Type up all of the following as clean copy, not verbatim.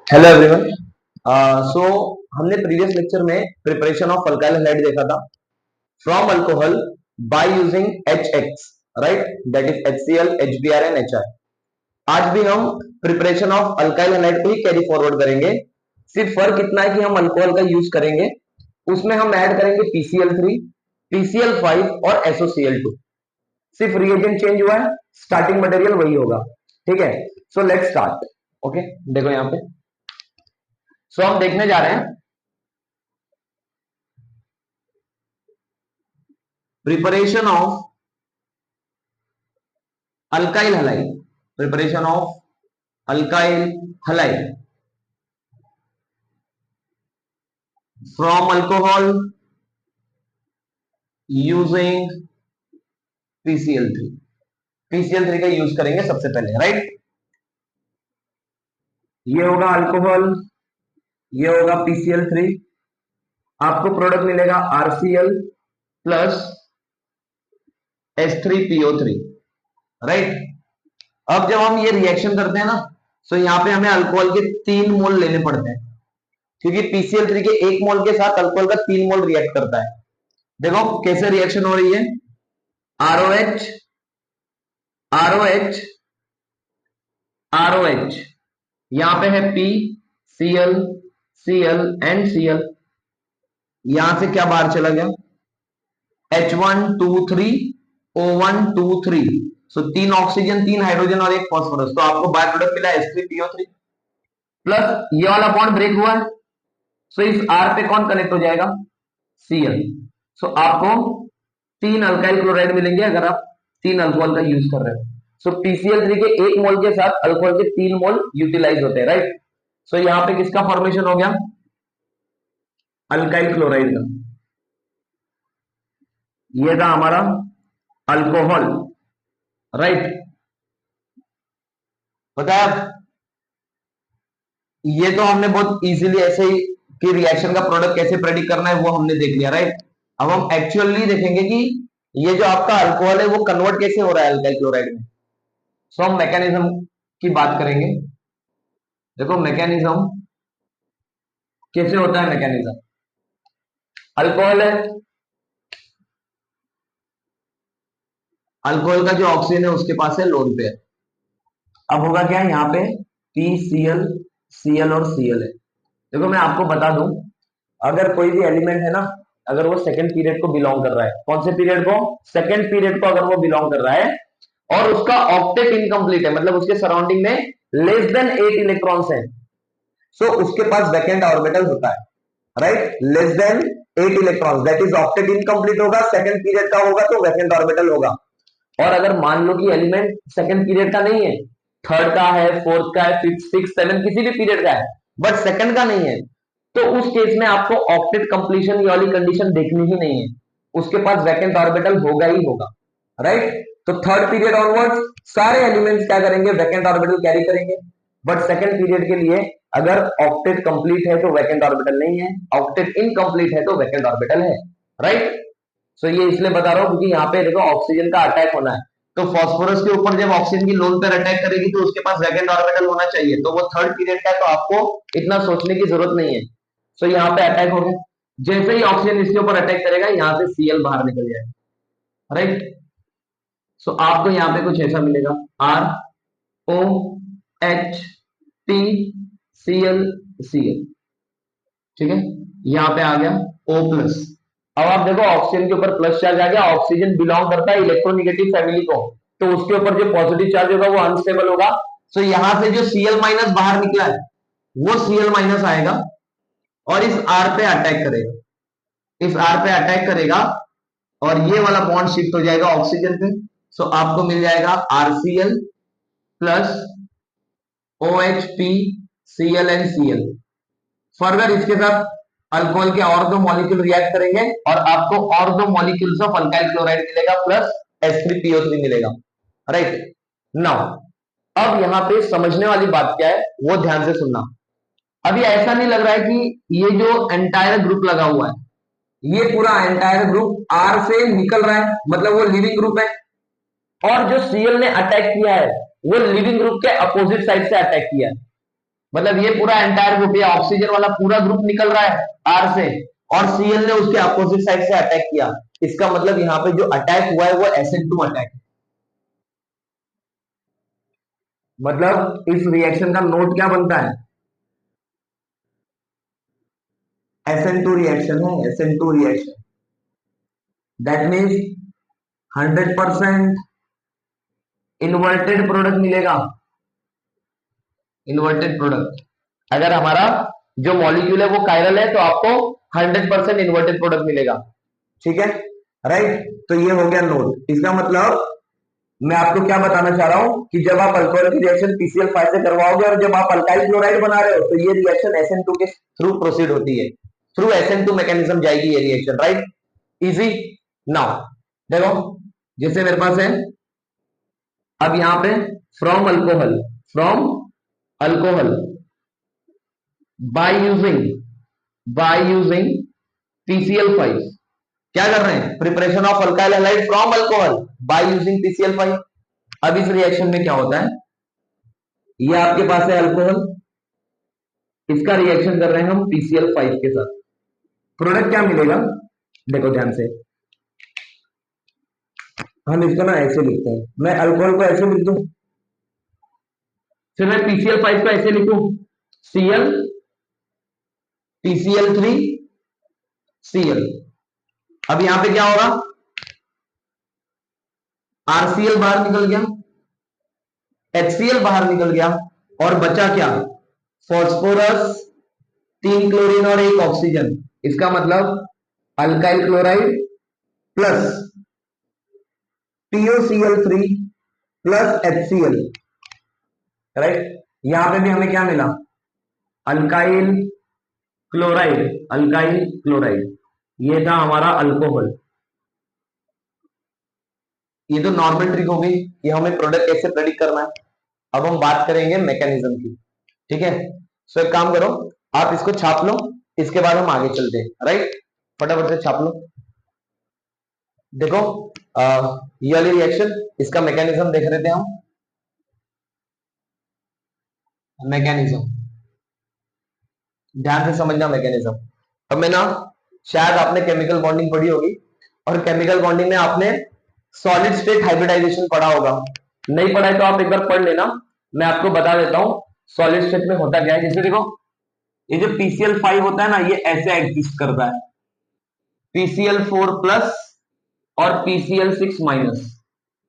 Hello everyone. So हमने previous lecture में preparation of alkyl halide देखा था from alcohol by using HX, right, that is HCl, HBr and HI। आज भी हम प्रिपरेशन ऑफ अल्काइल हैलाइड को ही carry forward करेंगे। सिर्फ फर्क इतना है कि हम अल्कोहल का यूज करेंगे, उसमें हम ऐड करेंगे PCl3, PCl5 और SOCl2। सिर्फ रिएजेंट चेंज हुआ है, स्टार्टिंग मटेरियल वही होगा। ठीक है, सो लेट्स स्टार्ट। ओके, देखो यहाँ पे हम देखने जा रहे हैं preparation of alkyl halide. Preparation of alkyl halide from alcohol using PCl3। PCl3 का यूज करेंगे सबसे पहले, राइट। ये होगा अल्कोहल, ये होगा PCl3। आपको प्रोडक्ट मिलेगा RCl प्लस H3PO3, राइट। अब जब हम ये रिएक्शन करते हैं ना, तो यहां पे हमें अल्कोहल के 3 मोल लेने पड़ते हैं, क्योंकि PCl3 के 1 मोल के साथ अल्कोहल का 3 मोल रिएक्ट करता है। देखो कैसे रिएक्शन हो रही है। ROH ROH ROH, यहां पे है P, Cl, Cl and Cl। यहां से क्या बाहर चला गया, H123 O123। सो 3 ऑक्सीजन, 3 हाइड्रोजन और 1 फॉस्फोरस, तो आपको बाय प्रोडक्ट मिला H3PO3 प्लस ये वाला बॉन्ड ब्रेक हुआ है। सो इस R पे कौन कनेक्ट हो जाएगा, Cl। सो आपको 3 अल्काइल क्लोराइड मिलेंगे अगर आप 3 अल्कोहल का यूज कर रहे हो। सो PCl3 के 1 मोल के साथ अल्कोहल के 3 मोल यूटिलाइज होते हैं, राइट। सो यहां पे किसका फॉर्मेशन हो गया, अल्काइल क्लोराइड का। ये था हमारा अल्कोहल, राइट। पता है, ये तो हमने बहुत इजीली ऐसे ही कि रिएक्शन का प्रोडक्ट कैसे प्रेडिक्ट करना है वो हमने देख लिया, राइट। अब हम एक्चुअली देखेंगे कि ये जो आपका अल्कोहल है वो कन्वर्ट कैसे हो रहा है अल्काइल क्लोराइड में। सो हम मैकेनिज्म की बात करेंगे। देखो मैकेनिज्म कैसे होता है। मैकेनिज्म, अल्कोहल है, अल्कोहल का जो ऑक्सीजन है उसके पास है लोन पेयर। अब होगा क्या, यहाँ पे PCl, Cl और Cl है। देखो मैं आपको बता दूं, अगर कोई भी एलिमेंट है ना, अगर वो सेकंड पीरियड को बिलोंग कर रहा है, कौन से पीरियड को, सेकंड पीरियड को अगर वो बिलोंग कर रहा है और उसका ऑक्टेट इनकम्प्लीट है, मतलब उसके सराउंडिंग में लेस देन 8 इलेक्ट्रॉन्स हैं, सो उसके पास वैकेंट ऑर्बिटल होता है, right. Less than 8 electrons, that is octet incomplete होगा, सेकंड पीरियड का होगा तो वैकेंट ऑर्बिटल होगा। और अगर मान लो कि एलिमेंट सेकंड पीरियड का नहीं है, थर्ड का है, फोर्थ का है, फिफ्थ, सिक्स, सेवन, किसी भी पीरियड का है, बट सेकंड का नहीं है, तो उस केस में आपको ऑक्टेट कंप्लीशन ये वाली कंडीशन देखनी ही नहीं है, उसके पास वैकेंट ऑर्बिटल होगा ही होगा, राइट। तो थर्ड पीरियड ऑनवर्ड्स सारे एलिमेंट्स क्या करेंगे, वैकेंट ऑर्बिटल कैरी करेंगे। बट सेकंड पीरियड के लिए अगर ऑक्टेट कंप्लीट है तो वैकेंट ऑर्बिटल नहीं है, ऑक्टेट इनकम्प्लीट है तो वैकेंट ऑर्बिटल है, राइट। सो ये इसलिए बता रहा हूं क्योंकि यहाँ पे देखो ऑक्सीजन का अटैक होना है, तो फॉस्फोरस के ऊपर जब ऑक्सीजन की लोन पर अटैक करेगी तो उसके पास वैकेंट ऑर्बिटल होना चाहिए, तो वो थर्ड पीरियड का है, तो आपको इतना सोचने की जरूरत नहीं है। सो यहाँ पे अटैक हो गया, जैसे ही ऑक्सीजन इसके ऊपर अटैक करेगा यहाँ से Cl बाहर निकल जाएगा, राइट। सो आपको यहाँ पे कुछ ऐसा मिलेगा, ROH, T, Cl, ठीक है। यहाँ पे आ गया O प्लस। अब आप देखो ऑक्सीजन के ऊपर प्लस चार्ज आ गया, ऑक्सीजन बिलोंग करता है इलेक्ट्रोनिगेटिव फैमिली को, तो उसके ऊपर जो पॉजिटिव चार्ज होगा वो अनस्टेबल होगा। सो यहां से जो Cl माइनस बाहर निकला है वो Cl माइनस आएगा और इस R पे अटैक करेगा, इस R पे अटैक करेगा और ये वाला बॉन्ड शिफ्ट हो जाएगा ऑक्सीजन पे। सो आपको मिल जाएगा RCl plus OHP, Cl and Cl। Further इसके साथ अल्कोहल के और दो मॉलिक्यूल रिएक्ट करेंगे और आपको और दो मॉलिक्यूल्स ऑफ अल्काइल क्लोराइड मिलेगा प्लस H3PO3 मिलेगा, राइट। नाउ अब यहाँ पे समझने वाली बात क्या है वो ध्यान से सुनना। अभी ऐसा नहीं लग रहा है कि ये जो एंटायर ग्रुप लगा हुआ है, ये पूरा एंटायर ग्रुप R से निकल रहा है, मतलब वो लिविंग ग्रुप है, और जो Cl ने अटैक किया है वो लिविंग ग्रुप के अपोजिट साइड से अटैक किया है, मतलब ये पूरा एंटायर ग्रुप, ये ऑक्सीजन वाला पूरा ग्रुप निकल रहा है आर से, और सीएल ने उसके अपोजिट साइड से अटैक किया। इसका मतलब यहाँ पे जो अटैक हुआ है वो SN2 अटैक है। मतलब इस रिएक्शन का नोट क्या बनता है? SN2 रिएक्शन है, SN2 reaction. That means 100% inverted product मिलेगा। इन्वर्टेड प्रोडक्ट, अगर हमारा जो मॉलिक्यूल है वो कायरल है तो आपको 100% इन्वर्टेड प्रोडक्ट मिलेगा। ठीक है, राइट। तो ये हो गया नोट। इसका मतलब मैं आपको क्या बताना चाह रहा हूं कि जब आप अल्कोहल की रिएक्शन PCl5 से करवाओगे और जब आप अल्काइल क्लोराइड बना रहे हो तो ये रिएक्शन SN2 के थ्रू प्रोसीड होती है, थ्रू SN2 मैकेनिज्म जाएगी ये रिएक्शन, राइट। इजी। नाउ देखो, जैसे मेरे पास है अब यहां पे from alcohol by using PCl5, क्या कर रहे हैं? Preparation of alkyl halide from alcohol by using PCl5। अब इस रिएक्शन में क्या होता है, ये आपके पास है अल्कोहल, इसका रिएक्शन कर रहे हैं हम PCl5 के साथ। प्रोडक्ट क्या मिलेगा? देखो ध्यान से, हम इसको ना ऐसे लिखते हैं, मैं अल्कोहल को ऐसे लिख दूं, फिर मैं PCl5 को ऐसे लिखूं, Cl PCl3 Cl। अब यहां पे क्या होगा, RCl बाहर निकल गया, HCl बाहर निकल गया, और बचा क्या? फॉस्फोरस, 3 क्लोरीन और 1 ऑक्सीजन। इसका मतलब alkyl chloride plus POCl3 plus HCl, right. यहां पे भी हमें क्या मिला? अल्काइल क्लोराइड, ये था हमारा अल्कोहल। ये तो नॉर्मल ट्रिक हो गई कि हमें प्रोडक्ट कैसे प्रेडिक्ट करना है। अब हम बात करेंगे मैकेनिज्म की, ठीक है। सो एक काम करो, आप इसको छाप लो, इसके बाद हम आगे चलते हैं, राइट। फटाफट से छाप लो। देखो ये वाली रिएक्शन, इसका मैकेनिज्म देख रहे थे हम। मैकेनिज्म ध्यान से समझना, मैकेनिज्म। अब मैं ना, शायद आपने केमिकल बॉन्डिंग पढ़ी होगी, और केमिकल बॉन्डिंग में आपने सॉलिड स्टेट हाइब्रिडाइजेशन पढ़ा होगा। नहीं पढ़ा है तो आप एक बार पढ़ लेना, मैं आपको बता देता हूं सॉलिड स्टेट में होता क्या है। जैसे देखो, ये जो PCl5 होता है ना, ये ऐसे एग्जिस्ट करता है, PCl4 प्लस और PCl6 माइनस।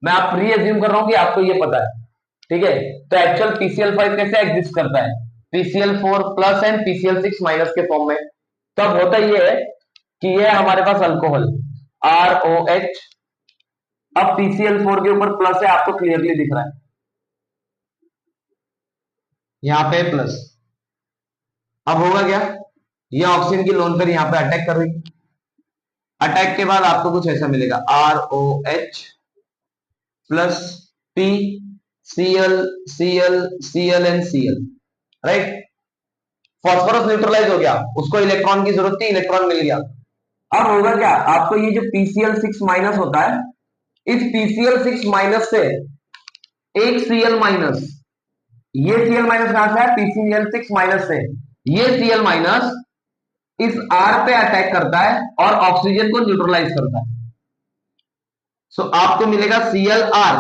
मैं आप प्री एज्यूम कर रहा हूं कि आपको ये पता है, ठीक है। तो एक्चुअल PCl5 कैसे एग्जिस्ट करता है? PCl4 plus and PCl6 minus के फॉर्म में। तो अब होता ये है कि ये हमारे पास अल्कोहल ROH, अब PCl4 के ऊपर प्लस है, आपको क्लियरली दिख रहा है, यहां पे प्लस। अब होगा क्या, ये ऑक्सीजन की लोन पर यहां पे अटैक कर रही है। अटैक के बाद आपको कुछ ऐसा मिलेगा, ROH plus P Cl and Cl, right. Phosphorus neutralize हो गया, उसको इलेक्ट्रॉन की जरूरत थी, इलेक्ट्रॉन मिल गया। अब होगा क्या, आपको ये जो PCl6 माइनस होता है, इस PCl6 माइनस से एक Cl माइनस, ये Cl माइनस कहां से है? PCl6 माइनस से। ये Cl माइनस इस R पे अटैक करता है और ऑक्सीजन को न्यूट्रलाइज करता है। सो आपको मिलेगा ClR,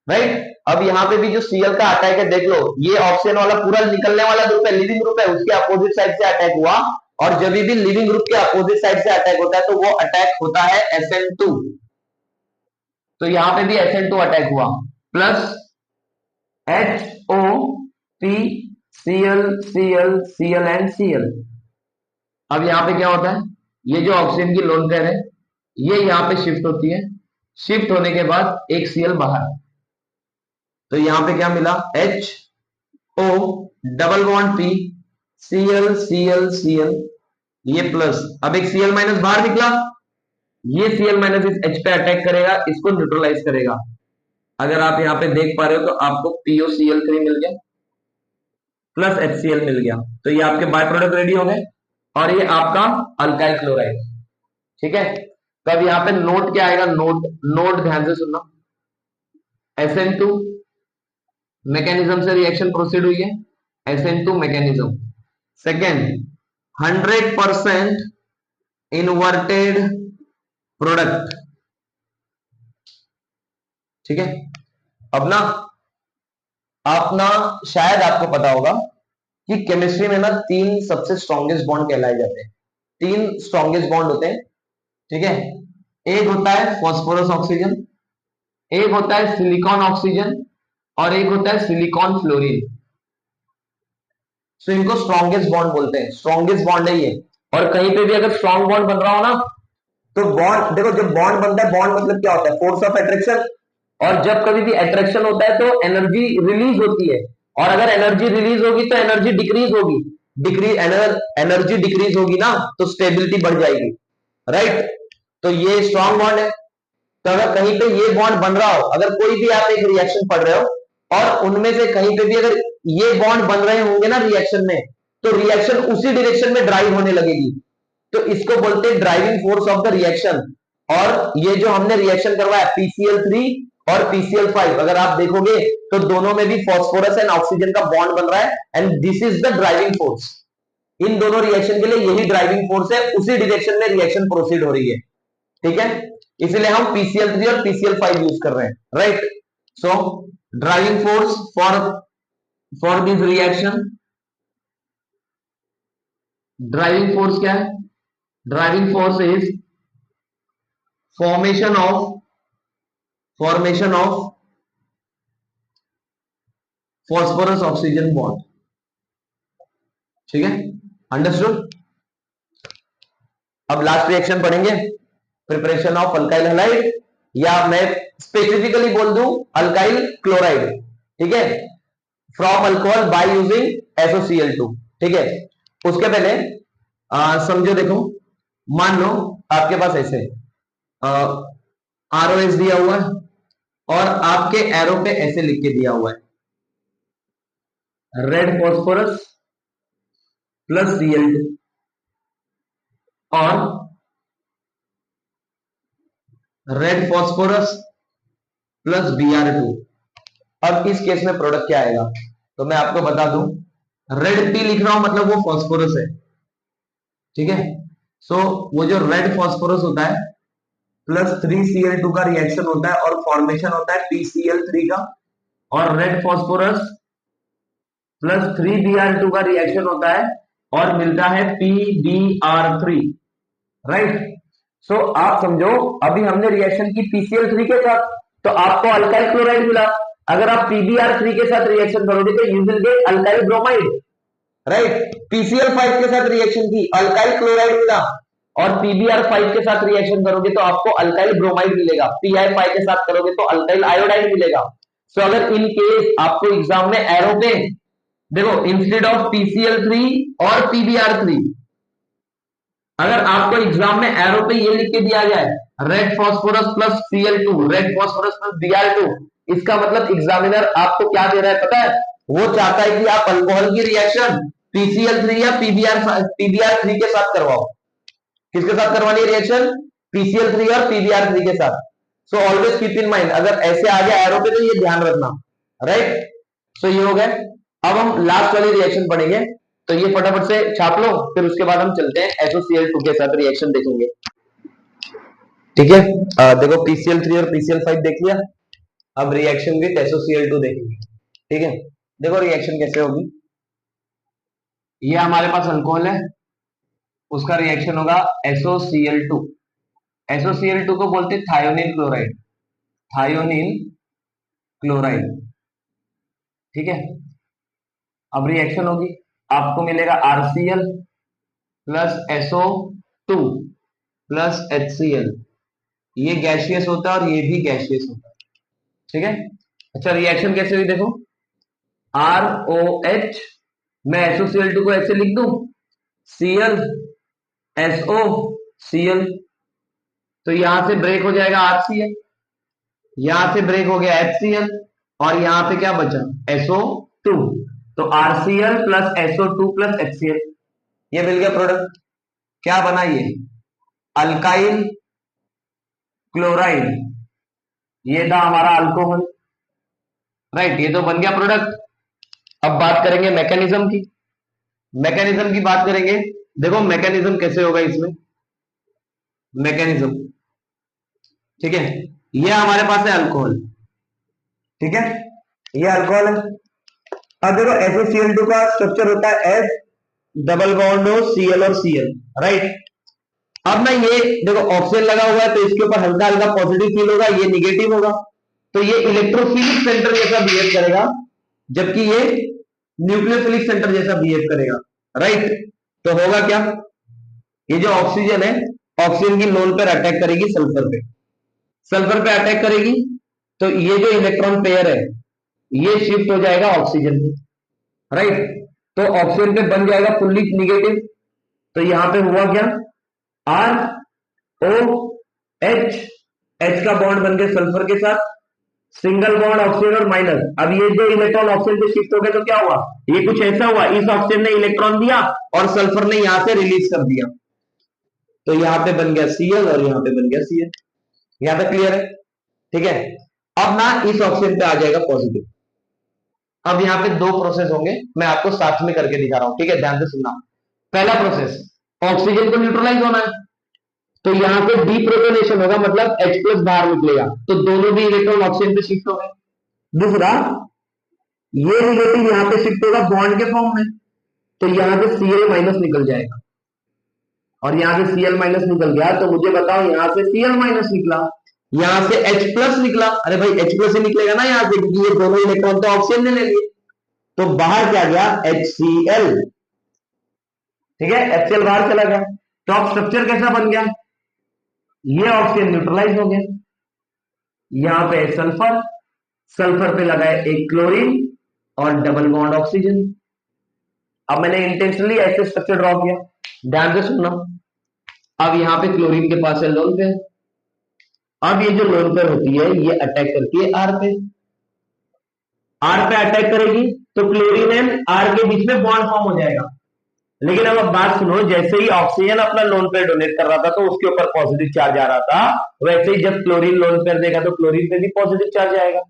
राइट। अब यहां पे भी जो Cl का अटैक है, देख लो, ये ऑक्सीजन वाला पूरा निकलने वाला ग्रुप है, लिविंग ग्रुप है, उसके अपोजिट साइड से अटैक हुआ, और जब भी लिविंग ग्रुप के अपोजिट साइड से अटैक होता है तो वो अटैक होता है SN2। तो यहां पे भी SN2 अटैक हुआ, plus HOP Cl and Cl। अब यहां पे क्या होता है, ये जो ऑक्सीजन की लोन पेयर है, ये यहां पे शिफ्ट होती है, शिफ्ट होने के बाद एक Cl बाहर, तो यहां पे क्या मिला, HO double bond P Cl, ये प्लस, अब एक Cl माइनस बाहर निकला, ये Cl माइनस इस H पे अटैक करेगा, इसको न्यूट्रलाइज करेगा। अगर आप यहां पे देख पा रहे हो तो आपको POCl3 मिल गया प्लस HCl मिल गया, तो ये आपके बाय प्रोडक्ट रेडी हो गए, और ये आपका अल्काइल क्लोराइड, ठीक है। तो अब यहां पे नोट क्या आएगा, नोट ध्यान से सुनना। SN2 मैकेनिज्म से रिएक्शन प्रोसीड हुई है, SN2 mechanism. Second, 100% inverted product. ठीक है। अब ना आप ना शायद आपको पता होगा कि केमिस्ट्री में ना तीन सबसे स्ट्रॉन्गेस्ट बॉन्ड कहलाए जाते हैं। तीन स्ट्रॉन्गेस्ट बॉन्ड होते हैं। ठीक है। एक होता है फॉस्फोरस ऑक्सीजन, एक होता है सिलिकॉन ऑक्सीजन, और एक होता है सिलिकॉन फ्लोरीन। तो इनको स्ट्रॉन्गेस्ट बॉन्ड बोलते हैं। स्ट्रॉन्गेस्ट बॉन्ड है ये। और कहीं पे भी अगर स्ट्रॉन्ग बॉन्ड बन रहा हो ना, तो बॉन्ड देखो, जब बॉन्ड बनता है, बॉन्ड मतलब क्या होता है? Force of attraction. और जब कभी भी अट्रैक्शन होता है तो एनर्जी रिलीज होती है। और अगर एनर्जी रिलीज होगी तो एनर्जी डिक्रीज होगी। एनर्जी डिक्रीज होगी ना, तो स्टेबिलिटी बढ़ जाएगी। राइट। तो ये स्ट्रॉन्ग बॉन्ड है। तो अगर कहीं पे ये बॉन्ड बन रहा हो, अगर कोई भी आप एक रिएक्शन पढ़ रहे हो और उनमें से कहीं पे भी अगर ये बॉन्ड बन रहे होंगे ना रिएक्शन में, तो रिएक्शन उसी डायरेक्शन में ड्राइव होने लगेगी। तो इसको बोलते हैं driving force of the reaction. और ये जो हमने रिएक्शन करवाया PCl3 और PCl5, अगर आप देखोगे तो दोनों में भी फॉस्फोरस एंड ऑक्सीजन का बॉन्ड बन रहा है, and this is the driving force. इन दोनों रिएक्शन के लिए यही ड्राइविंग फोर्स है, उसी डायरेक्शन में रिएक्शन प्रोसीड हो रही है। ठीक है। इसलिए हम PCl3 और PCl5 यूज कर रहे हैं। Right. So driving force for this reaction, driving force क्या है? Driving force is formation of phosphorus oxygen bond. ठीक है। अंडरस्टूड। अब लास्ट रिएक्शन पढ़ेंगे, प्रिपरेशन ऑफ अल्काइल हैलाइड, या मैं स्पेसिफिकली बोल दूं अल्काइल क्लोराइड। ठीक है। From alcohol by using SOCl2। ठीक है। उसके पहले समझो, देखो, मान लो आपके पास ऐसे ROS दिया हुआ है और आपके एरो पे ऐसे लिख के दिया हुआ है, रेड फॉस्फोरस प्लस Cl2 और रेड फॉस्फोरस प्लस Br2। अब इस केस में प्रोडक्ट क्या आएगा? तो मैं आपको बता दूं, रेड P लिख रहा हूं मतलब वो फॉस्फोरस है। ठीक है। सो वो जो रेड फॉस्फोरस होता है प्लस 3Cl2 का रिएक्शन होता है और फॉर्मेशन होता है PCl3 का, और रेड फॉस्फोरस प्लस 3Br2 का रिएक्शन होता है और मिलता है PBr3। राइट। सो आप समझो, अभी हमने रिएक्शन की PCl3 के साथ, तो आपको अल्काइल क्लोराइड मिला। अगर आप PBr3 के साथ रिएक्शन करोगे तो you will get alkyl bromide. Right. PCl5 के साथ रिएक्शन की, अल्काइल क्लोराइड मिला, और PBr5 के साथ रिएक्शन करोगे तो आपको अल्काइल ब्रोमाइड मिलेगा। PI5 के साथ करोगे तो अल्काइल आयोडाइड मिलेगा। सो अगर इन केस आपको एग्जाम में एरो पे देखो, इंस्टेड ऑफ PCl3 और PBr3, अगर आपको एग्जाम में एरो पे ये लिख के दिया जाए red phosphorus plus Cl2, red phosphorus plus Br2, इसका मतलब एग्जामिनर आपको क्या दे रहा है पता है? वो चाहता है कि आप अल्कोहल की रिएक्शन PCl3 या PBr3 के साथ करवाओ। किसके साथ करवानी है रिएक्शन? PCl3 और PBr3 के साथ। So always keep in mind, अगर ऐसे आ गया एरो पे तो ये ध्यान रखना। राइट। सो ये हो गया। अब हम लास्ट वाली रिएक्शन पढ़ेंगे, तो ये फटाफट से छाप लो, फिर उसके बाद हम चलते हैं SOCl2 के साथ रिएक्शन देखेंगे। ठीक है। देखो, PCl3 और PCl5 देख लिया। अब रिएक्शन विद SOCl2 देखेंगे। ठीक है। देखो रिएक्शन कैसे होगी। ये हमारे पास अल्कोहल है, उसका रिएक्शन होगा SOCl2। SOCl2 को बोलते हैं थायोनिल क्लोराइड। Thionyl chloride. ठीक है। अब रिएक्शन होगी, आपको मिलेगा RCl plus SO2 plus HCl। ये गैसियस होता है और ये भी गैसियस होता है। ठीक है। अच्छा, रिएक्शन कैसे हुई देखो, ROH, मैं SOCl2 को ऐसे लिख दूं, Cl SOCl, तो यहां से ब्रेक हो जाएगा RCl, यहां से ब्रेक हो गया HCl, और यहां पे क्या बचा? SO2। तो RCl plus SO2 plus HCl, ये मिल गया प्रोडक्ट। क्या बना ये? Alkyl chloride. ये था हमारा अल्कोहल। राइट। ये तो बन गया प्रोडक्ट। अब बात करेंगे मैकेनिज्म की। मैकेनिज्म की बात करेंगे। देखो मैकेनिज्म कैसे होगा इसमें, मैकेनिज्म, ठीक है, ये हमारे पास है अल्कोहल, ठीक है, ये अल्कोहल है। अब देखो FeCl2 का स्ट्रक्चर होता है एस डबल बॉन्ड हो Cl और Cl, राइट। अब ना ये देखो ऑक्सीजन लगा हुआ है तो इसके ऊपर हल्का हल्का पॉजिटिव फील होगा, ये निगेटिव होगा, तो ये इलेक्ट्रोफिलिक सेंटर जैसा बिहेव करेगा, जबकि ये न्यूक्लियोफिलिक सेंटर जैसा बिहेव करेगा, राइट। तो होगा क्या, ये जो ऑक्सीजन है, ऑक्सीजन की लोन पर अटैक करेगी सल्फर पे, सल्फर पे अटैक करेगी, तो ये जो इलेक्ट्रॉन पेयर है ये शिफ्ट हो जाएगा ऑक्सीजन पे, राइट। तो ऑक्सीजन पे बन जाएगा फुल्ली निगेटिव, तो यहां पे हुआ क्या, ROH, H का बॉन्ड बन गया सल्फर के साथ, सिंगल बॉन्ड ऑक्सीजन और माइनस। अब ये जो इलेक्ट्रॉन ऑक्सीजन पे शिफ्ट हो गए तो क्या हुआ, ये कुछ ऐसा हुआ, इस ऑक्सीजन ने इलेक्ट्रॉन दिया और सल्फर ने यहां से रिलीज कर दिया, तो यहां पे बन गया Cl और यहां पे बन गया Cl। यहां तक क्लियर है, ठीक है। अब ना इस ऑक्सीजन पे आ जाएगा पॉजिटिव। अब यहां पे दो प्रोसेस होंगे, मैं आपको साथ में करके दिखा रहा हूं, ठीक है, ध्यान से सुनना। पहला प्रोसेस, ऑक्सीजन को न्यूट्रलाइज होना है, तो यहां पे डीप्रोटोनेशन होगा, मतलब H प्लस बाहर निकलेगा, तो दोनों भी इलेक्ट्रॉन ऑक्सीजन पे शिफ्ट हो गए। दूसरा, ये रिलेटिव यहां पे शिफ्ट होगा बॉन्ड के फॉर्म में, तो यहां से Cl माइनस निकल जाएगा, और यहां से Cl माइनस निकल गया, तो मुझे बताओ यहां से Cl माइनस निकला, यहां से H प्लस निकला, अरे भाई H प्लस ही निकलेगा ना यहां से, क्योंकि ये दोनों इलेक्ट्रॉन तो ऑक्सीजन ने ले लिए, तो बाहर क्या गया, HCl, ठीक है, HCl बाहर चला गया। तो अब स्ट्रक्चर कैसा बन गया, ये ऑक्सीजन न्यूट्रलाइज हो गया, यहां पे सल्फर, सल्फर पे लगा है एक क्लोरीन और डबल बॉन्ड ऑक्सीजन। अब मैंने इंटेंशनली ऐसे स्ट्रक्चर ड्रॉ किया, ध्यान से सुनना। अब यहां पे क्लोरीन के पास है लोन पेयर, अब ये जो लोन पेयर होती है ये अटैक करती है आर पे, आर पे अटैक करेगी तो क्लोरीन एंड आर के बीच में बॉन्ड फॉर्म हो जाएगा। लेकिन अब बात सुनो, जैसे ही ऑक्सीजन अपना लोन पेयर डोनेट कर रहा था तो उसके ऊपर पॉजिटिव चार्ज आ रहा था, वैसे ही जब क्लोरीन लोन पेयर देगा तो क्लोरीन पे भी पॉजिटिव चार्ज आएगा,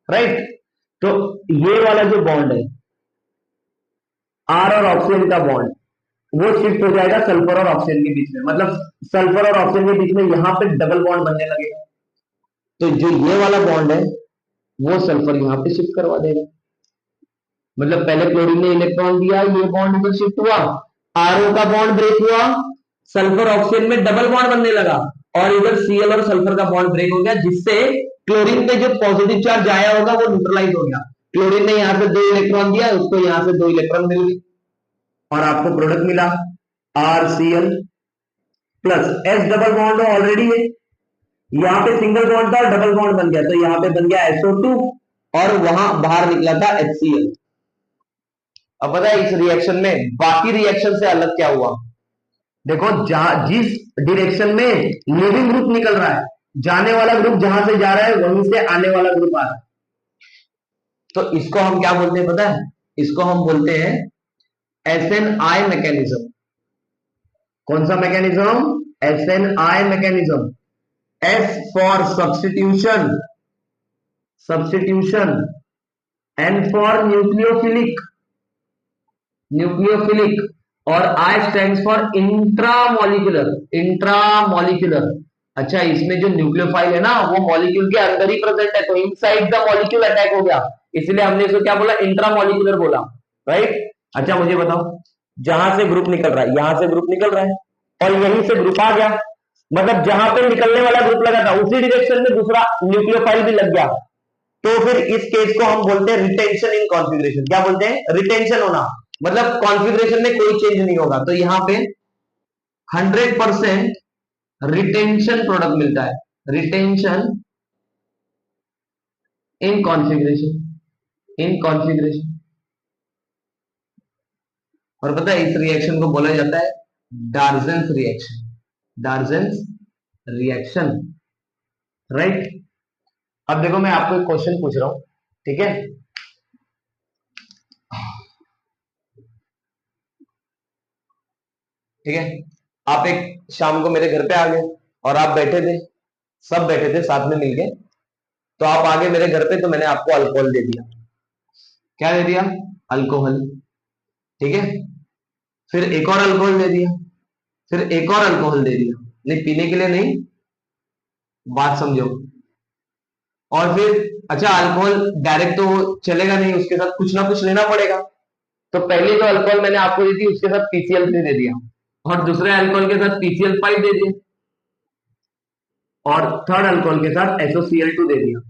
राइट। तो ये वाला जो बॉन्ड है आर और ऑक्सीजन का बॉन्ड, वो शिफ्ट हो जाएगा सल्फर और ऑक्सीजन के बीच में, मतलब सल्फर और ऑक्सीजन के बीच में यहां पे डबल बॉन्ड बनने लगेगा, तो जो ये वाला बॉन्ड है वो सल्फर यहां पे शिफ्ट करवा देगा, मतलब पहले क्लोरीन ने इलेक्ट्रॉन दिया, ये बॉन्ड इधर शिफ्ट हुआ, आरओ का बॉन्ड ब्रेक हुआ, सल्फर ऑक्सीजन में डबल बॉन्ड बनने लगा, और इधर Cl और सल्फर का बॉन्ड ब्रेक हो गया, जिससे क्लोरीन पे जो पॉजिटिव चार्ज आया होगा वो न्यूट्रलाइज हो गया। क्लोरीन ने यहां से 2 इलेक्ट्रॉन दिया, उसको यहां से 2 इलेक्ट्रॉन मिल गए, और आपको प्रोडक्ट मिला RCl plus S double bond already है, यहां पे सिंगल बॉन्ड था, डबल बॉन्ड बन गया, तो यहां पे बन गया SO2 और वहां बाहर निकला था HCl। अब पता है इस रिएक्शन में बाकी रिएक्शन से अलग क्या हुआ, देखो जिस डायरेक्शन में लिविंग ग्रुप निकल रहा है, जाने वाला ग्रुप जहां से जा रहा है वहीं से आने वाला ग्रुप आ रहा है, तो इसको हम क्या बोलते हैं पता है, इसको हम बोलते हैं SNI मैकेनिज्म। कौन सा mechanism, SNI mechanism, S for substitution, substitution, N for nucleophilic, nucleophilic, और I stands for intramolecular, intramolecular. अच्छा, इसमें जो न्यूक्लियोफाइल है ना वो मॉलिक्यूल के अंदर ही प्रेजेंट है, तो इनसाइड द मॉलिक्यूल अटैक हो गया, इसलिए हमने इसको क्या बोला, इंट्रामोलिकुलर बोला, राइट। अच्छा मुझे बताओ, जहां से ग्रुप निकल रहा है, यहां से ग्रुप निकल रहा है और यहीं से ग्रुप आ गया, मतलब जहां पे निकलने वाला ग्रुप लगा था उसी डायरेक्शन में दूसरा न्यूक्लियोफाइल भी लग गया, तो फिर इस केस को हम बोलते हैं रिटेंशन इन कॉन्फ़िगरेशन। क्या बोलते हैं, रिटेंशन होना, मतलब कॉन्फ़िगरेशन में कोई चेंज नहीं होगा, तो यहां पे 100% रिटेंशन प्रोडक्ट मिलता है, retention in configuration, in configuration. और पता है इस रिएक्शन को बोला जाता है डार्जेंस रिएक्शन, डार्जेंस रिएक्शन, राइट। अब देखो मैं आपको एक क्वेश्चन पूछ रहा हूं, ठीक है, ठीक है, आप एक शाम को मेरे घर पे आ गए और आप बैठे थे, सब बैठे थे साथ में मिलके, तो आप आगे मेरे घर पे, तो मैंने आपको अल्कोहल दे दिया, क्या दे दिया, अल्कोहल, ठीक है। फिर एक और अल्कोहल दे दिया, फिर एक और अल्कोहल दे दिया, नहीं पीने के लिए नहीं, बात समझो। और फिर अच्छा अल्कोहल डायरेक्ट तो चलेगा नहीं, उसके साथ कुछ ना कुछ लेना पड़ेगा। तो पहले जो अल्कोहल मैंने आपको दी थी उसके साथ PCl3 दे दिया, और दूसरे अल्कोहल के साथ PCl5 दे दिया, और थर्ड अल्कोहल के साथ SOCl2 दे दिया।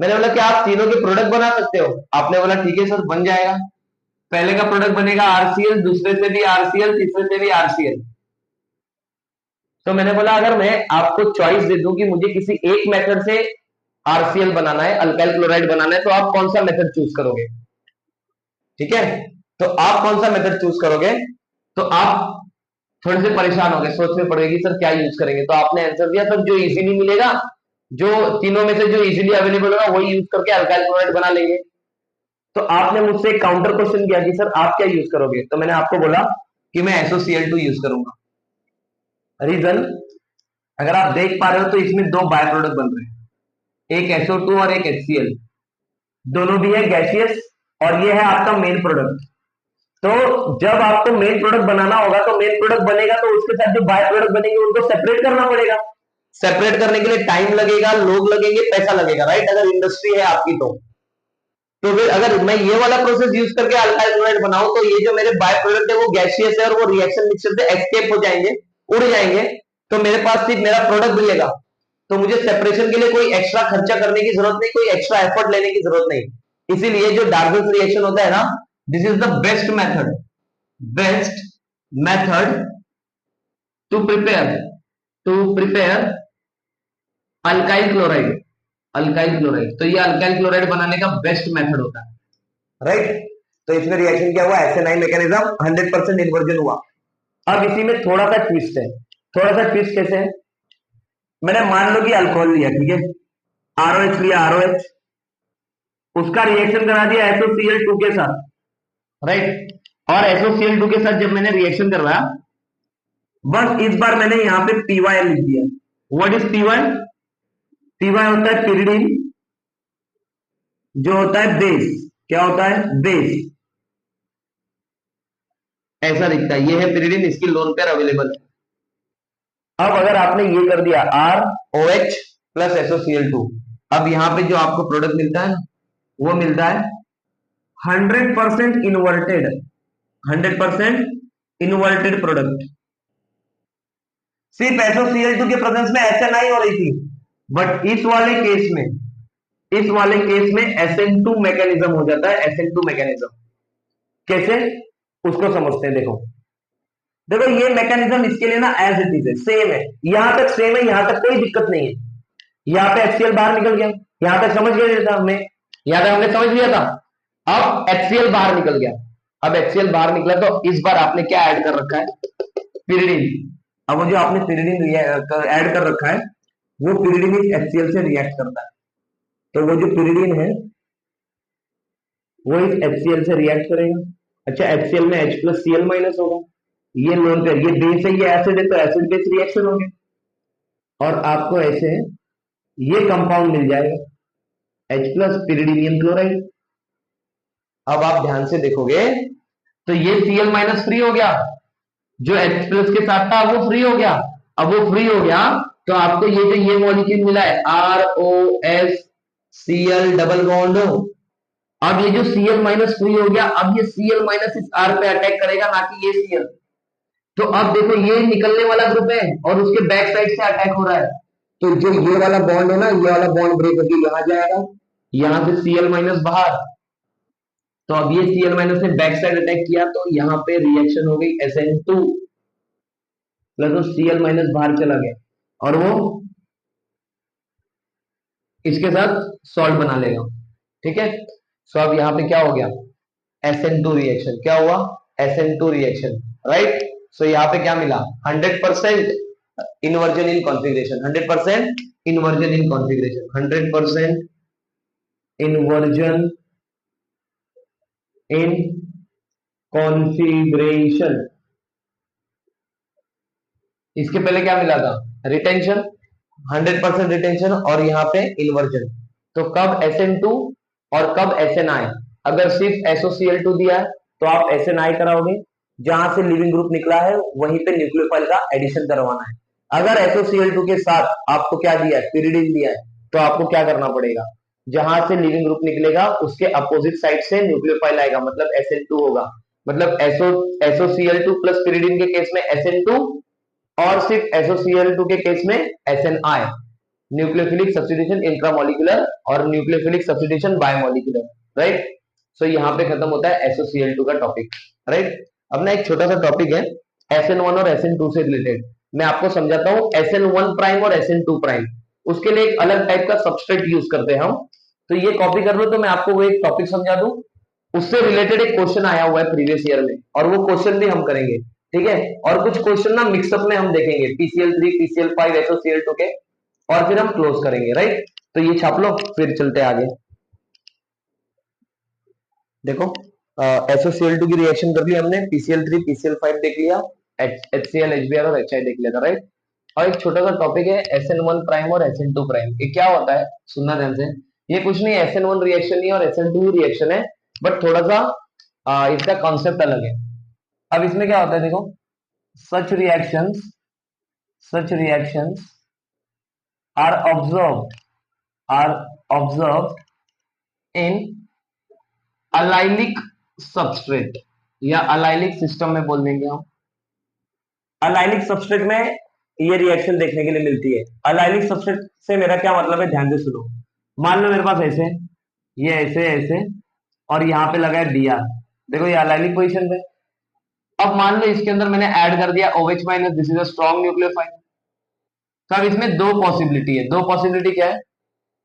मैंने बोला कि आप तीनों के प्रोडक्ट बना सकते हो? आपने बोला ठीक है सर बन जाएगा। पहले का प्रोडक्ट बनेगा RCl, दूसरे से भी RCl, तीसरे से भी RCl। तो मैंने बोला अगर मैं आपको चॉइस दे दूं कि मुझे किसी एक मेथड से RCl बनाना है, अल्काइल क्लोराइड बनाना है, तो आप कौन सा मेथड चूज करोगे? ठीक है, तो आप कौन सा मेथड चूज करोगे? तो आप थोड़े से परेशान हो गए, सोचने पड़ेगी सर क्या यूज करेंगे। तो आपने आंसर दिया सर जो इजीली मिलेगा, जो तीनों में से जो इजीली अवेलेबल होगा वही यूज करके अल्काइल क्लोराइड बना लेंगे। तो आपने मुझसे एक काउंटर क्वेश्चन किया कि सर आप क्या यूज करोगे? तो मैंने आपको बोला कि मैं SOCl2 यूज करूंगा। रीजन, अगर आप देख पा रहे हो तो इसमें दो बाय प्रोडक्ट बन रहे हैं, एक SO2 और एक HCl, दोनों भी है गैसियस, और ये है आपका मेन प्रोडक्ट। तो जब आपको मेन प्रोडक्ट बनाना होगा तो मेन प्रोडक्ट बनेगा तो उसके साथ जो बाय प्रोडक्ट बनेंगे उनको सेपरेट करना पड़ेगा। सेपरेट करने के लिए टाइम लगेगा, लोग लगेंगे, पैसा लगेगा, राइट? अगर इंडस्ट्री है आपकी तो फिर अगर मैं ये वाला प्रोसेस यूज करके अल्काइल क्लोराइड बनाऊं तो ये जो मेरे बाय प्रोडक्ट है वो गैसियस है और वो रिएक्शन मिक्सचर से एस्केप हो जाएंगे, उड़ जाएंगे, तो मेरे पास सिर्फ मेरा प्रोडक्ट मिलेगा। तो मुझे सेपरेशन के लिए कोई एक्स्ट्रा खर्चा करने की जरूरत नहीं, कोई एक्स्ट्रा एफर्ट लेने की जरूरत नहीं। इसीलिए जो डार्विन रिएक्शन होता है ना, this is the best method to prepare alkyl chloride. Alkyl chloride, तो ये अल्काइल क्लोराइड बनाने का बेस्ट मेथड होता है, राइट? तो इसमें रिएक्शन क्या हुआ? SN9 मैकेनिज्म 100% इन्वर्जन हुआ। अब इसी में थोड़ा सा ट्विस्ट है। थोड़ा सा ट्विस्ट कैसे है? मैंने मान लो कि अल्कोहल लिया, ठीक है, ROH लिया, ROH, उसका रिएक्शन करा दिया SOCl2 के साथ, राइट? और SOCl2 के साथ जब मैंने रिएक्शन करवाया, बस इस बार मैंने यहां पे PY लिख दिया। What is PY? PY होता है पिरिडीन, जो होता है बेस। क्या होता है? बेस। ऐसा दिखता है, ये है पिरिडीन, इसकी लोन पेयर अवेलेबल है। अब अगर आपने ये कर दिया ROH प्लस SOCl2, अब यहां पे जो आपको प्रोडक्ट मिलता है ना, वो मिलता है 100% इन्वर्टेड, 100% इन्वर्टेड प्रोडक्ट। सिर्फ SOCl2 के प्रेजेंस में SN9 हो रही थी, बट इस वाले केस में SN2 मैकेनिज्म हो जाता है। SN2 मैकेनिज्म कैसे, उसको समझते हैं। देखो देखो, ये मैकेनिज्म इसके लिए ना एज इट इज है, सेम है, यहां तक सेम है, यहां तक कोई दिक्कत नहीं है। यहां पे HCl बाहर निकल गया, यहां तक समझ गया था हमने, यहां तक हमने समझ लिया था। अब HCl बाहर निकल गया, अब HCl बाहर निकला तो इस बार आपने क्या ऐड कर रखा है? पिरिडीन। अब वो जो आपने पिरिडीन ऐड कर रखा है, वो पिरिडीन इस HCl से रिएक्ट करता है। तो वो जो पिरिडीन है वो इस HCl से रिएक्ट करेगा। अच्छा, HCl में H प्लस Cl माइनस होगा, ये लोन पेयर, ये बेस है, ये एसिड है, तो एसिड बेस रिएक्शन होंगे, और आपको ऐसे ये कंपाउंड मिल जाएगा H प्लस पिरिडीनियम क्लोराइड। अब आप ध्यान से देखोगे तो ये Cl माइनस फ्री हो गया, जो H प्लस के साथ था वो फ्री हो गया। अब वो फ्री हो गया तो आपको ये जो ये मॉलिक्यूल मिला है ROS Cl डबल बॉन्ड, अब ये जो Cl माइनस फ्री हो गया, अब ये Cl माइनस इस R पे अटैक करेगा, ना कि ये Cl। तो अब देखो ये निकलने वाला ग्रुप है और उसके बैक साइड से अटैक हो रहा है, तो जो ये वाला बॉन्ड है ना, ये वाला बॉन्ड ब्रेक होकर यहां जाएगा, यहां से Cl माइनस बाहर। तो अब ये Cl माइनस ने बैक साइड अटैक किया, तो यहाँ पे रिएक्शन हो गई SN2 प्लस, तो Cl माइनस बाहर चला गया और वो इसके साथ सॉल्ट बना लेगा, ठीक है। सो अब यहाँ पे क्या हो गया? SN2 reaction. क्या हुआ? SN2 reaction, right. सो यहाँ पे क्या मिला? 100% inversion in configuration, 100% inversion in configuration, 100% inversion in configuration. इसके पहले क्या मिला था? रिटेंशन, 100% रिटेंशन, और यहाँ पे इन्वर्जन। तो कब SN2 और कब SN आए? अगर सिर्फ SOCl2 दिया है तो आप SNI कराओगे, जहां से लिविंग ग्रुप निकला है वहीं पे न्यूक्लियोफाइल का एडिशन करवाना है। अगर SOCl2 के साथ आपको क्या दिया है, पिरिडीन दिया है, तो आपको क्या करना पड़ेगा, जहां से लिविंग ग्रुप निकलेगा उसके अपोजिट साइड से न्यूक्लियोफाइल आएगा, मतलब SN2 होगा। मतलब SOCl2 प्लस पिरिडीन के केस में SN2 और सिर्फ SOCl2 के केस में SNI, न्यूक्लियोफिलिक सब्स्टिट्यूशन इंट्रामोलिकुलर और न्यूक्लियोफिलिक सब्स्टिट्यूशन बायोमोलिकुलर, राइट। सो यहाँ पे खत्म होता है SOCl2 का टॉपिक, राइट। अब ना एक छोटा सा टॉपिक है SN1 और SN2 से रिलेटेड, मैं आपको समझाता हूँ। SN1 प्राइम और SN2 प्राइम, उसके लिए एक अलग टाइप का सबस्ट्रेट यूज करते हैं हम। तो ये कॉपी कर लो तो मैं आपको वो एक टॉपिक समझा दूं, उससे रिलेटेड एक क्वेश्चन आया हुआ है प्रीवियस ईयर में, और वो क्वेश्चन भी हम करेंगे, ठीक है। और कुछ क्वेश्चन ना मिक्सअप में हम देखेंगे, PCl3 PCl5 SOCl2 के, और फिर हम क्लोज करेंगे, राइट। तो ये छाप लो, फिर चलते आगे। देखो SOCl2 की रिएक्शन कर ली हमने, PCl3 PCl5 देख लिया, HCl HBr और HI देख लिया था, राइट। और एक छोटा सा टॉपिक है SN1 प्राइम और SN2 प्राइम। ये क्या होता है, सुनना ध्यान से। ये कुछ नहीं, SN1 रिएक्शन नहीं और SN2 रिएक्शन है, बट थोड़ा सा इसका कॉन्सेप्ट अलग है। अब इसमें क्या होता है, देखो, such reactions are observed in allylic substrate, या अलाइलिक सिस्टम में बोल देंगे हम। अलाइलिक सबस्ट्रेट में ये रिएक्शन देखने के लिए मिलती है। अलाइलिक सबस्ट्रेट से मेरा क्या मतलब है, ध्यान से सुनो। मान लो मेरे पास ऐसे, ये ऐसे ऐसे, और यहाँ पे लगा है Br, देखो ये अलाइलिक पोजीशन पे। अब मान लो इसके अंदर मैंने ऐड कर दिया OH minus, this is a strong nucleophile. तो अब इसमें दो पॉसिबिलिटी है। दो पॉसिबिलिटी क्या है,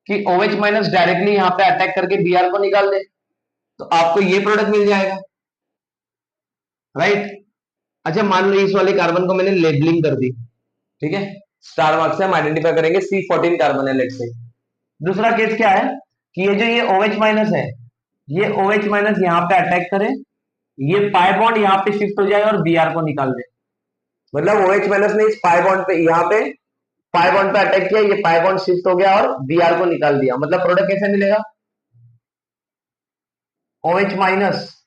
कि OH माइनस डायरेक्टली यहाँ पे अटैक करके Br को निकाल दे, तो आपको ये प्रोडक्ट मिल जाएगा, राइट। अच्छा, मान लो इस वाले कार्बन को मैंने लेबलिंग कर दी, ठीक है, स्टार मार्क से हम आइडेंटिफाई करेंगे C14 कार्बन है, लेट से। दूसरा केस क्या है, कि ये जो ये OH माइनस है, ये OH माइनस यहाँ पे अटैक करे, ये पाई बॉन्ड यहाँ पे शिफ्ट हो जाए और Br को निकाल दे। मतलब OH माइनस ने इस पाई बॉन्ड पे, यहाँ पे पाई बॉन्ड पे अटैक किया, ये पाई बॉन्ड शिफ्ट हो गया और Br को निकाल दिया। मतलब प्रोडक्ट कैसे मिलेगा, OH माइनस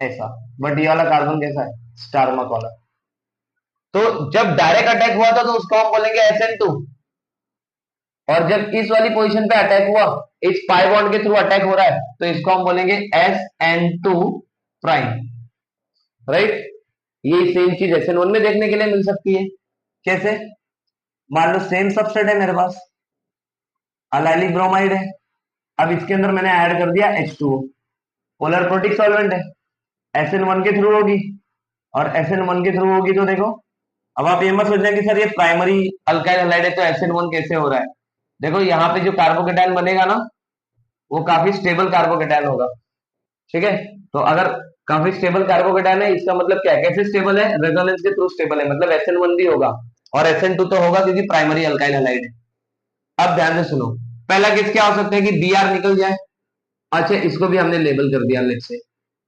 ऐसा, बट ये वाला कार्बन कैसा है, स्टार मार्क वाला। तो जब डायरेक्ट अटैक हुआ था तो उसको हम बोलेंगे SN2, और जब इस वाली पोजीशन पे अटैक हुआ, इस पाई बॉन्ड के थ्रू अटैक हो रहा है, तो इसको हम बोलेंगे SN2 प्राइम, राइट। ये सेम चीज SN1 में देखने के लिए मिल सकती है। कैसे, मान लो सेम सबस्ट्रेट है मेरे पास, अलाइलिक ब्रोमाइड है। अब इसके अंदर मैंने ऐड कर दिया H2O, पोलर प्रोटिक सॉल्वेंट है, SN1 के थ्रू होगी, और SN1 के थ्रू होगी तो देखो, अब आप ये मत सोचना कि सर ये प्राइमरी अल्काइल हैलाइड है तो SN1 कैसे हो रहा है। देखो यहाँ पे जो कार्बोकेटायन बनेगा ना, वो काफी स्टेबल कार्बोकेटायन होगा, ठीक है। तो अगर काफी स्टेबल कार्बोकेटायन है, इसका मतलब क्या है, कैसे स्टेबल है, रेजोनेंस के थ्रू स्टेबल है, मतलब SN1 भी होगा और SN2 तो होगा क्योंकि प्राइमरी अल्काइल हैलाइड है। अब ध्यान से सुनो, पहला केस क्या हो सकता है कि Br निकल जाए। अच्छा, इसको भी हमने लेबल कर दिया, लेट से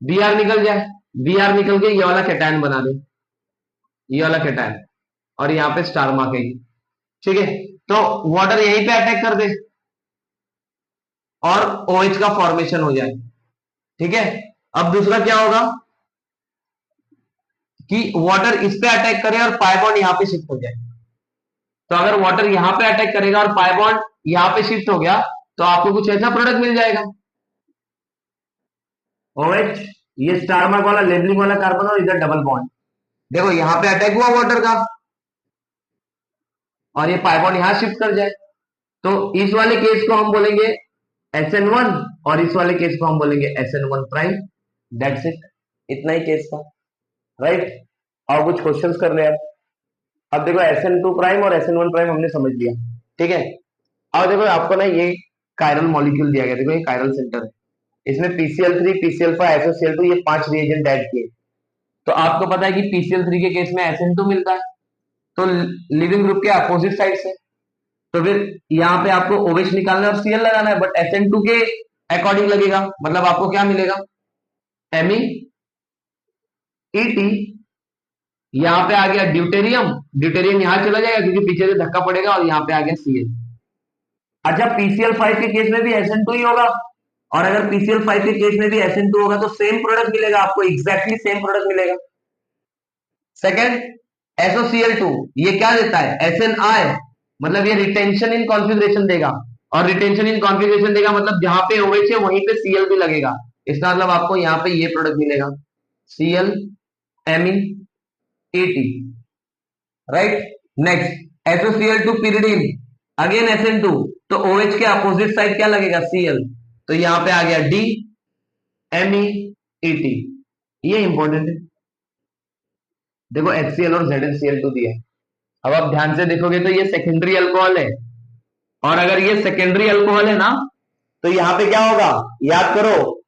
Br निकल जाए, Br निकल के ये वाला कैटायन बना दे, ये वाला कैटायन, और यहाँ पे स्टार मार्क है, ठीक है। तो वाटर यहीं पे अटैक कर दे और OH का फॉर्मेशन हो जाए, ठीक है। अब दूसरा क्या होगा कि वाटर इस पे अटैक करे और पाई बॉन्ड यहाँ पे शिफ्ट हो जाए। तो अगर वाटर यहाँ पे अटैक करेगा और पाई बॉन्ड यहाँ पे शिफ्ट हो गया, तो आपको कुछ ऐसा प्रोडक्ट मिल जाएगा, OH, ये स्टार मार्क वाला लेबलिंग वाला कार्बन और इधर डबल बॉन्ड। देखो यहाँ पे अटैक हुआ वाटर का, और ये पाई बॉन्ड यहाँ शिफ्ट कर जाए, तो इस वाले केस को हम बोलेंगे SN1, और इस वाले केस को हम बोलेंगे SN1 प्राइम। दैट्स इट, इतना ही केस था, राइट। और कुछ क्वेश्चंस कर रहे हैं। अब देखो SN2 प्राइम और SN1 प्राइम हमने समझ लिया, ठीक है। अब देखो आपको ना ये कायरल मॉलिक्यूल दिया गया, देखो ये कायरल सेंटर है, इसमें PCl3 PCl5 SOCl2 ये 5 रिएजेंट ऐड किए। तो आपको पता है कि PCl3 के केस में SN2 मिलता है, तो लिविंग ग्रुप के अपोजिट साइड से, तो फिर यहाँ पे आपको OH निकालना है और Cl लगाना है, बट SN2 के अकॉर्डिंग लगेगा, मतलब आपको क्या मिलेगा, MEET। यहाँ पे आ गया ड्यूटेरियम, ड्यूटेरियम यहाँ चला जाएगा क्योंकि पीछे से धक्का पड़ेगा, और यहाँ पे आ गया Cl। अच्छा, PCl5 के केस में भी SN2 ही होगा, और अगर PCl5 के केस में भी SN2 होगा तो सेम प्रोडक्ट मिलेगा आपको, एग्जैक्टली सेम प्रोडक्ट मिलेगा। सेकंड, SOCl2 ये क्या देता है, SNI, मतलब ये रिटेंशन इन कॉन्फ़िगरेशन देगा, और रिटेंशन इन कॉन्फ़िगरेशन देगा मतलब जहां पे OH है वहीं पे Cl भी लगेगा, इसका मतलब आपको यहाँ पे ये प्रोडक्ट मिलेगा, Cl Amine AT, right. Next, SOCl2 pyridine, again SN2, तो OH के अपोजिट साइड क्या लगेगा, Cl, तो यहाँ पे आ गया D MEET, ये इंपॉर्टेंट है। देखो HCl और ZnCl2 दिया है, अब आप ध्यान से देखोगे तो ये सेकेंडरी अल्कोहल है, और अगर ये सेकेंडरी अल्कोहल है ना तो यहाँ पे क्या होगा, याद करो,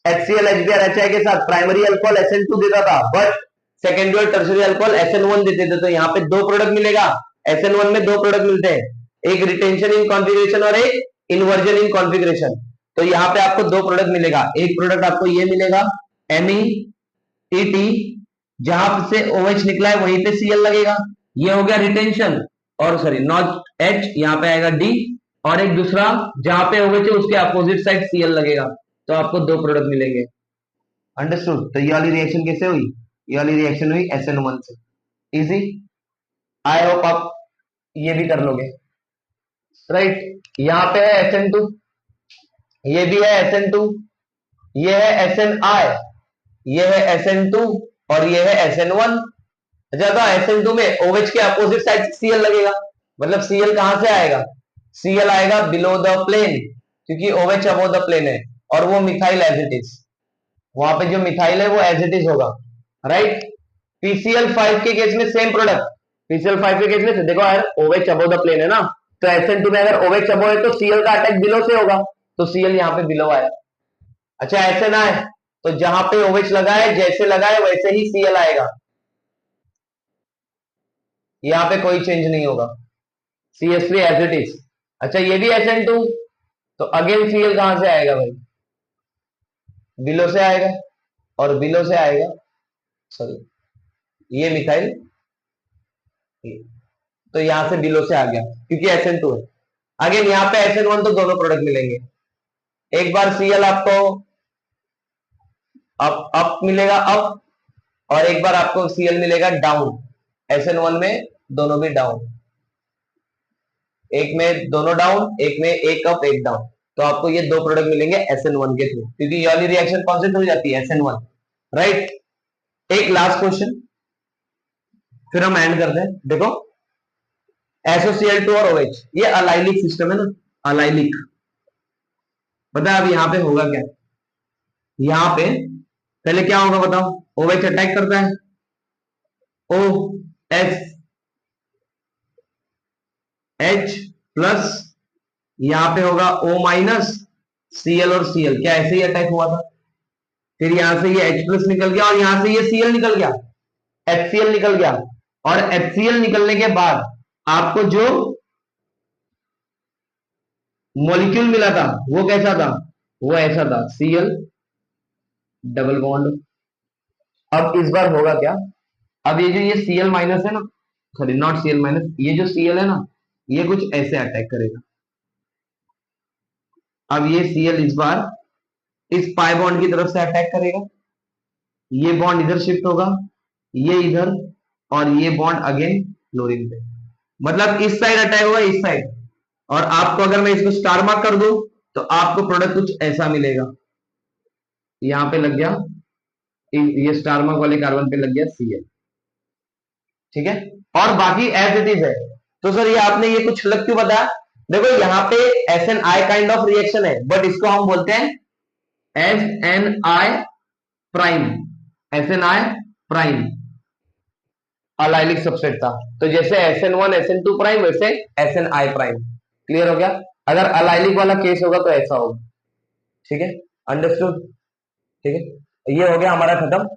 HCl HBr HI के साथ प्राइमरी अल्कोहल SN2 देता था, बट सेकेंडरी और टर्शियरी अल्कोहल SN1 देते थे, तो यहाँ पे दो प्रोडक्ट मिलेगा, SN1 में दो प्रोडक्ट मिलते हैं, एक रिटेंशन इन कॉन्फ़िगरेशन और एक इन्वर्जन इन कॉन्फ़िगरेशन, तो यहाँ पे आपको दो प्रोडक्ट मिलेगा, एक प्रोडक्ट आपको ये मिलेगा MEET, जहां से OH निकला है वहीं पे Cl लगेगा, ये हो गया रिटेंशन, और सॉरी नॉट H, यहाँ पे आएगा D, और एक दूसरा जहां पे OH है उसके अपोजिट साइड Cl लगेगा, तो आपको दो प्रोडक्ट मिलेंगे। अंडरस्टूड। तो ये वाली रिएक्शन कैसे हुई, ये वाली रिएक्शन हुई SN1 से, इजी, आई होप आप ये भी कर लोगे, राइट। यहाँ पे है SN2, ये भी है SN2, ये है SNI, ये है SN2, और ये है SN1। अच्छा, SN2 में OH के अपोजिट साइड Cl लगेगा, मतलब Cl कहां से आएगा, Cl आएगा बिलो द प्लेन, क्योंकि OH अबव द प्लेन है, और वो मिथाइल एज इट इज, वहां पे जो मिथाइल है वो एज इट इज होगा, राइट। PCl5 के केस में सेम प्रोडक्ट, PCl5 के केस में देखो यार OH अबव द प्लेन है ना, तो SN2 में अगर OH अबव है तो Cl का अटैक बिलो से होगा, तो Cl यहाँ पे बिलो आया। अच्छा, SNI, तो जहां पे OH लगा है जैसे लगा है वैसे ही Cl आएगा, यहाँ पे कोई चेंज नहीं होगा, CH3 एज इट इज। अच्छा, ये भी SN2, तो अगेन Cl कहां से आएगा भाई, बिलो से आएगा, और बिलो से आएगा, सॉरी ये मिथाइल, तो यहां से बिलो से आ गया क्योंकि SN2 है। अगेन यहाँ पे SN1, तो दोनों प्रोडक्ट मिलेंगे, एक बार Cl आपको अप मिलेगा अप, और एक बार आपको Cl मिलेगा डाउन, SN1 में दोनों भी डाउन, एक में दोनों डाउन, एक में एक अप एक डाउन, तो आपको ये दो प्रोडक्ट मिलेंगे SN1 के थ्रू, क्योंकि ये वाली रिएक्शन कौन से थ्रू जाती है, SN1, राइट। एक लास्ट क्वेश्चन फिर हम एंड करते हैं। देखो SOCl2 और OH, ये अलाइलिक सिस्टम है ना, अलाइलिक, पता है अब यहाँ पे होगा क्या, यहाँ पे पहले क्या होगा बताओ, OH अटैक करता है, OH H प्लस, यहां पे होगा O माइनस, Cl और Cl, क्या ऐसे ही अटैक हुआ था, फिर यहां से ये H प्लस निकल गया और यहां से ये Cl निकल गया, HCl निकल गया, और HCl निकलने के बाद आपको जो मॉलिक्यूल मिला था वो कैसा था, वो ऐसा था, Cl डबल बॉन्ड। अब इस बार होगा क्या, अब ये जो ये Cl माइनस है ना, सॉरी नॉट Cl माइनस, ये जो Cl है ना, ये कुछ ऐसे अटैक करेगा, अब ये Cl इस बार इस पाई बॉन्ड की तरफ से अटैक करेगा, ये बॉन्ड इधर शिफ्ट होगा, ये इधर, और ये बॉन्ड अगेन क्लोरीन पे, मतलब इस साइड अटैक होगा, इस साइड, और आपको अगर मैं इसको स्टार मार्क कर दूं तो आपको प्रोडक्ट कुछ ऐसा मिलेगा, यहां पे लग गया, ये स्टार मार्क वाले कार्बन पे लग गया Cl, ठीक है, और बाकी एज इट इज है। तो सर ये आपने ये कुछ अलग क्यों बताया, देखो यहाँ पे SNI काइंड ऑफ रिएक्शन है, बट इसको हम बोलते हैं SNI prime, SNI prime allylic subset था, तो जैसे SN1 SN2 प्राइम वैसे SNI प्राइम, क्लियर हो गया। अगर अलाइलिक वाला केस होगा तो ऐसा होगा, ठीक है, अंडरस्टूड, ठीक है, ये हो गया हमारा खत्म।